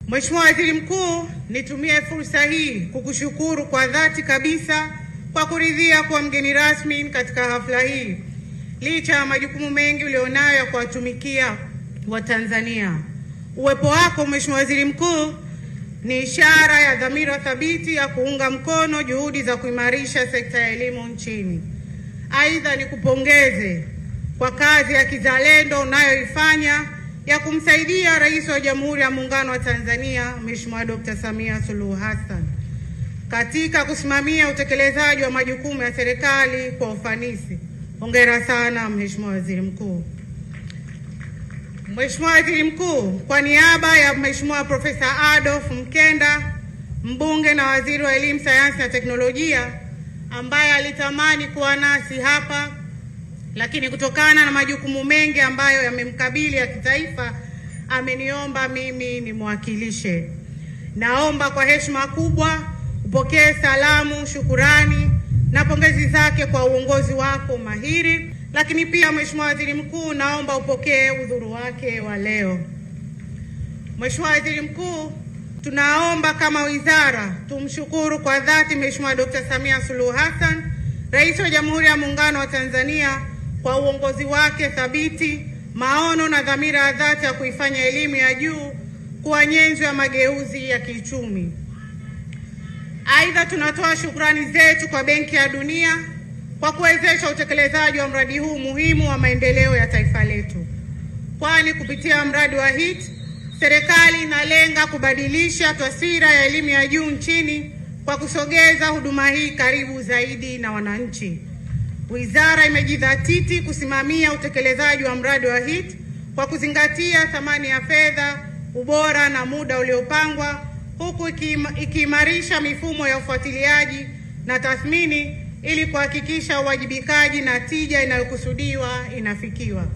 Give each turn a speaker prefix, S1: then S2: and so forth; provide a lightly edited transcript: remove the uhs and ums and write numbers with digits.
S1: Mheshimiwa Waziri Mkuu, nitumie fursa hii kukushukuru kwa dhati kabisa kwa kuridhia kuwa mgeni rasmi katika hafla hii licha ya majukumu mengi ulionayo ya kuwatumikia Watanzania. Uwepo wako Mheshimiwa Waziri Mkuu ni ishara ya dhamira thabiti ya kuunga mkono juhudi za kuimarisha sekta ya elimu nchini. Aidha, nikupongeze kwa kazi ya kizalendo unayoifanya ya kumsaidia Rais wa Jamhuri ya Muungano wa Tanzania Mheshimiwa Dr. Samia Suluhu Hassan katika kusimamia utekelezaji wa majukumu ya serikali kwa ufanisi. Hongera sana Mheshimiwa Waziri Mkuu. Mheshimiwa Waziri Mkuu, kwa niaba ya Mheshimiwa Profesa Adolf Mkenda, mbunge na waziri wa Elimu, Sayansi na Teknolojia, ambaye alitamani kuwa nasi hapa lakini kutokana na majukumu mengi ambayo yamemkabili ya kitaifa ameniomba mimi nimwakilishe. Naomba kwa heshima kubwa upokee salamu, shukurani na pongezi zake kwa uongozi wako mahiri, lakini pia Mheshimiwa Waziri Mkuu, naomba upokee udhuru wake wa leo. Mheshimiwa Waziri Mkuu, tunaomba kama wizara tumshukuru kwa dhati Mheshimiwa Dr. Samia Suluhu Hassan, Rais wa Jamhuri ya Muungano wa Tanzania, kwa uongozi wake thabiti, maono na dhamira ya dhati ya kuifanya elimu ya juu kuwa nyenzo ya mageuzi ya kiuchumi. Aidha, tunatoa shukrani zetu kwa Benki ya Dunia kwa kuwezesha utekelezaji wa mradi huu muhimu wa maendeleo ya taifa letu, kwani kupitia mradi wa HIT serikali inalenga kubadilisha taswira ya elimu ya juu nchini kwa kusogeza huduma hii karibu zaidi na wananchi. Wizara imejidhatiti kusimamia utekelezaji wa mradi wa HIT kwa kuzingatia thamani ya fedha, ubora na muda uliopangwa, huku ikiimarisha mifumo ya ufuatiliaji na tathmini ili kuhakikisha uwajibikaji na tija inayokusudiwa inafikiwa.